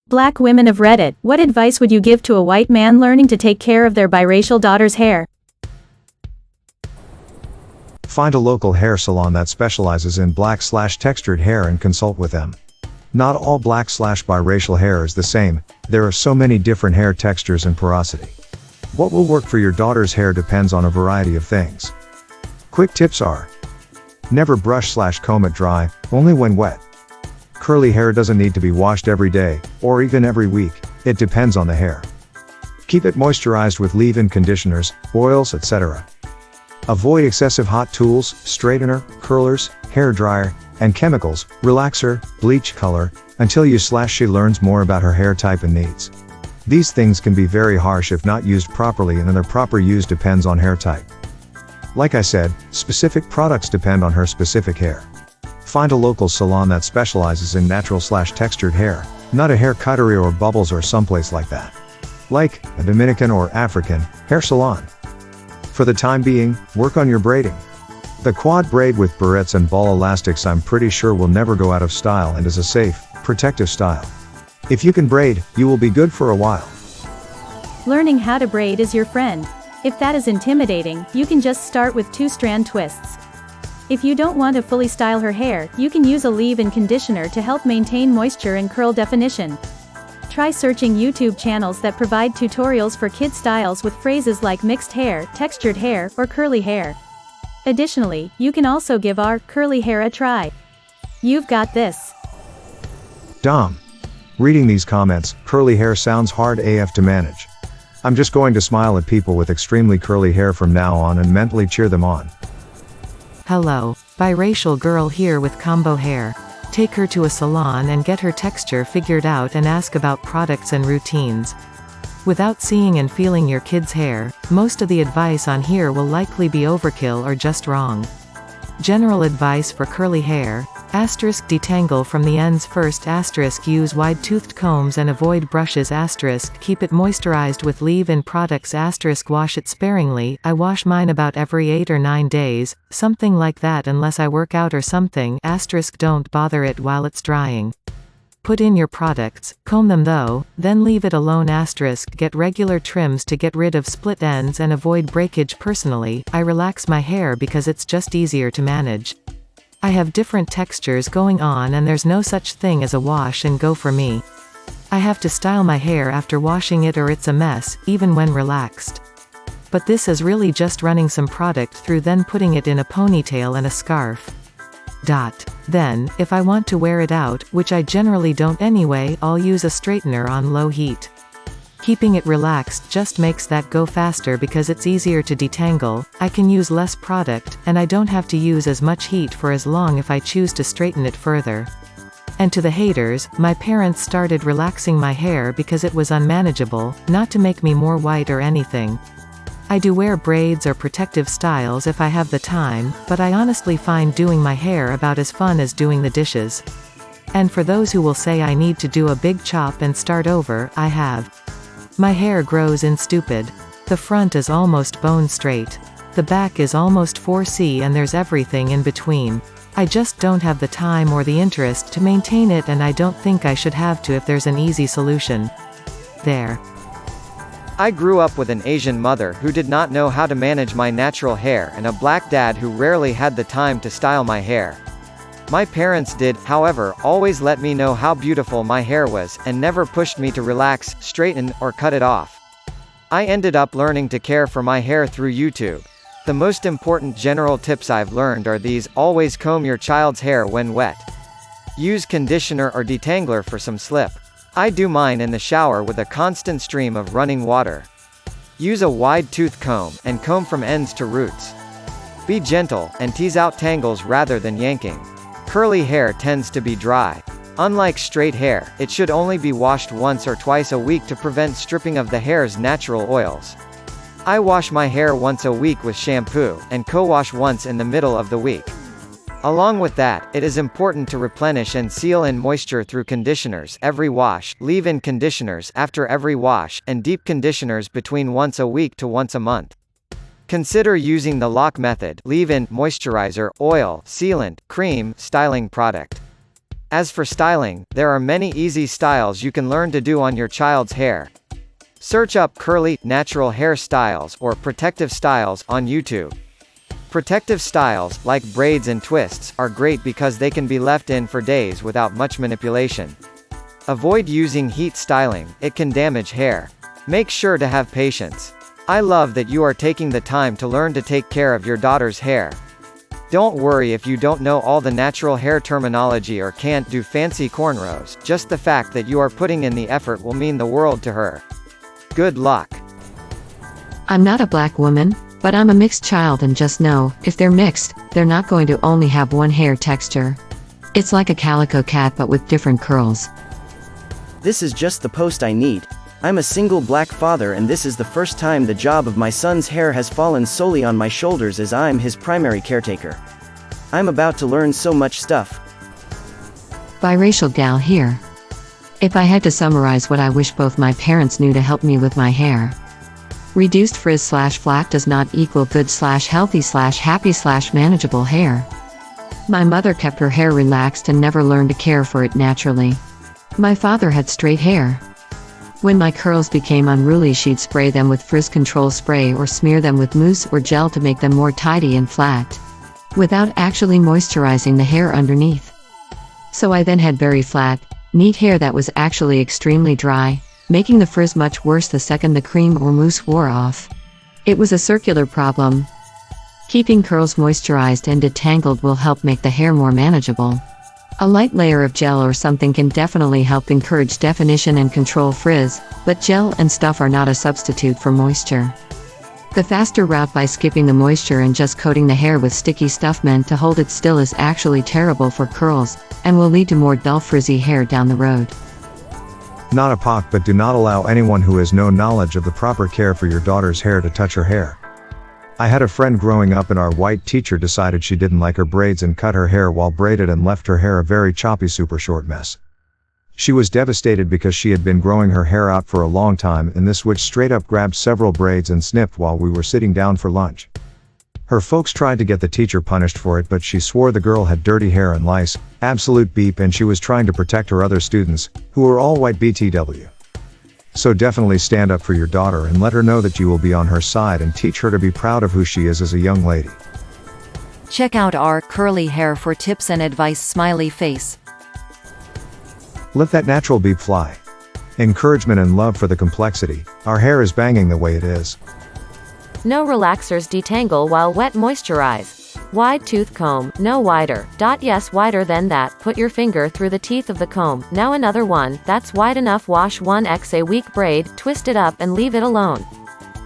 Black women of Reddit, what advice would you give to a white man learning to take care of their biracial daughter's hair? Find a local hair salon that specializes in black/textured hair and consult with them. Not all black/biracial hair is the same, there are so many different hair textures and porosity. What will work for your daughter's hair depends on a variety of things. Quick tips are: never brush/comb it dry, only when wet. Curly hair doesn't need to be washed every day, or even every week, it depends on the hair. Keep it moisturized with leave-in conditioners, oils, etc. Avoid excessive hot tools, straightener, curlers, hair dryer, and chemicals, relaxer, bleach color, until you/she learns more about her hair type and needs. These things can be very harsh if not used properly, and their proper use depends on hair type. Like I said, specific products depend on her specific hair. Find a local salon that specializes in natural/textured hair, not a hair cuttery or bubbles or someplace like that. Like a Dominican or African hair salon. For the time being, work on your braiding. The quad braid with barrettes and ball elastics I'm pretty sure will never go out of style and is a safe, protective style. If you can braid, you will be good for a while. Learning how to braid is your friend. If that is intimidating, you can just start with 2-strand twists. If you don't want to fully style her hair, you can use a leave-in conditioner to help maintain moisture and curl definition. Try searching YouTube channels that provide tutorials for kid styles with phrases like mixed hair, textured hair, or curly hair. Additionally, you can also give our curly hair a try. You've got this. Dom. Reading these comments, curly hair sounds hard AF to manage. I'm just going to smile at people with extremely curly hair from now on and mentally cheer them on. Hello, biracial girl here with combo hair. Take her to a salon and get her texture figured out and ask about products and routines. Without seeing and feeling your kid's hair, most of the advice on here will likely be overkill or just wrong. General advice for curly hair: detangle from the ends first, use wide-toothed combs and avoid brushes, keep it moisturized with leave-in products, wash it sparingly, I wash mine about every 8 or 9 days, something like that unless I work out or something, don't bother it while it's drying. Put in your products, comb them though, then leave it alone, get regular trims to get rid of split ends and avoid breakage. Personally, I relax my hair because it's just easier to manage. I have different textures going on and there's no such thing as a wash and go for me. I have to style my hair after washing it or it's a mess, even when relaxed. But this is really just running some product through, then putting it in a ponytail and a scarf. Then, if I want to wear it out, which I generally don't anyway, I'll use a straightener on low heat. Keeping it relaxed just makes that go faster because it's easier to detangle, I can use less product, and I don't have to use as much heat for as long if I choose to straighten it further. And to the haters, my parents started relaxing my hair because it was unmanageable, not to make me more white or anything. I do wear braids or protective styles if I have the time, but I honestly find doing my hair about as fun as doing the dishes. And for those who will say I need to do a big chop and start over, I have. My hair grows in stupid. The front is almost bone straight. The back is almost 4C and there's everything in between. I just don't have the time or the interest to maintain it, and I don't think I should have to if there's an easy solution. There. I grew up with an Asian mother who did not know how to manage my natural hair and a black dad who rarely had the time to style my hair. My parents did, however, always let me know how beautiful my hair was, and never pushed me to relax, straighten, or cut it off. I ended up learning to care for my hair through YouTube. The most important general tips I've learned are these: always comb your child's hair when wet. Use conditioner or detangler for some slip. I do mine in the shower with a constant stream of running water. Use a wide-tooth comb, and comb from ends to roots. Be gentle, and tease out tangles rather than yanking. Curly hair tends to be dry. Unlike straight hair, it should only be washed once or twice a week to prevent stripping of the hair's natural oils. I wash my hair once a week with shampoo, and co-wash once in the middle of the week. Along with that, it is important to replenish and seal in moisture through conditioners every wash, leave-in conditioners after every wash, and deep conditioners between once a week to once a month. Consider using the lock method: leave-in, moisturizer, oil, sealant, cream, styling product. As for styling, there are many easy styles you can learn to do on your child's hair. Search up curly, natural hairstyles or protective styles on YouTube. Protective styles, like braids and twists, are great because they can be left in for days without much manipulation. Avoid using heat styling, it can damage hair. Make sure to have patience. I love that you are taking the time to learn to take care of your daughter's hair. Don't worry if you don't know all the natural hair terminology or can't do fancy cornrows, just the fact that you are putting in the effort will mean the world to her. Good luck. I'm not a black woman, but I'm a mixed child, and just know, if they're mixed, they're not going to only have one hair texture. It's like a calico cat but with different curls. This is just the post I need. I'm a single black father, and this is the first time the job of my son's hair has fallen solely on my shoulders, as I'm his primary caretaker. I'm about to learn so much stuff. Biracial gal here. If I had to summarize what I wish both my parents knew to help me with my hair. Reduced frizz/flat does not equal good/healthy/happy/manageable hair. My mother kept her hair relaxed and never learned to care for it naturally. My father had straight hair. When my curls became unruly, she'd spray them with frizz control spray or smear them with mousse or gel to make them more tidy and flat, without actually moisturizing the hair underneath. So I then had very flat, neat hair that was actually extremely dry, making the frizz much worse the second the cream or mousse wore off. It was a circular problem. Keeping curls moisturized and detangled will help make the hair more manageable. A light layer of gel or something can definitely help encourage definition and control frizz, but gel and stuff are not a substitute for moisture. The faster route by skipping the moisture and just coating the hair with sticky stuff meant to hold it still is actually terrible for curls, and will lead to more dull frizzy hair down the road. Not a POC, but do not allow anyone who has no knowledge of the proper care for your daughter's hair to touch her hair. I had a friend growing up, and our white teacher decided she didn't like her braids and cut her hair while braided and left her hair a very choppy, super short mess. She was devastated because she had been growing her hair out for a long time, and this witch straight up grabbed several braids and snipped while we were sitting down for lunch. Her folks tried to get the teacher punished for it, but she swore the girl had dirty hair and lice, absolute beep, and she was trying to protect her other students, who were all white BTW. So definitely stand up for your daughter and let her know that you will be on her side and teach her to be proud of who she is as a young lady. Check out our curly hair for tips and advice. Smiley face. Let that natural beep fly. Encouragement and love for the complexity. Our hair is banging the way it is. No relaxers, detangle while wet, moisturize. Wide tooth comb, no wider. Yes, wider than that. Put your finger through the teeth of the comb. Now another one, that's wide enough. Wash 1x a week, braid, twist it up and leave it alone.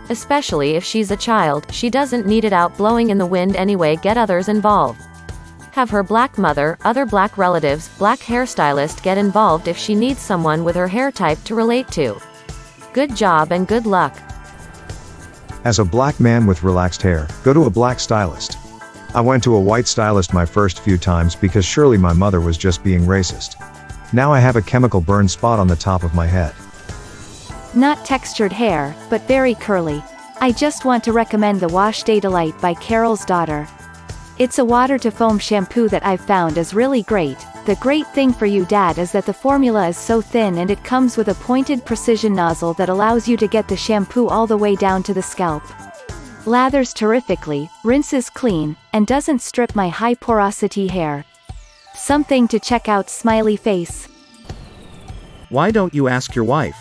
Especially if she's a child, she doesn't need it out blowing in the wind anyway. Get others involved. Have her black mother, other black relatives, black hairstylist get involved if she needs someone with her hair type to relate to. Good job and good luck. As a black man with relaxed hair, go to a black stylist. I went to a white stylist my first few times because surely my mother was just being racist. Now I have a chemical burn spot on the top of my head. Not textured hair, but very curly. I just want to recommend the Wash Day Delight by Carol's Daughter. It's a water-to-foam shampoo that I've found is really great. The great thing for you, Dad, is that the formula is so thin and it comes with a pointed precision nozzle that allows you to get the shampoo all the way down to the scalp. Lathers terrifically, rinses clean, and doesn't strip my high porosity hair. Something to check out. Smiley face. Why don't you ask your wife?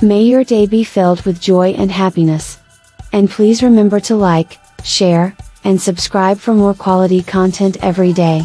May your day be filled with joy and happiness. And please remember to like, share, and subscribe for more quality content every day.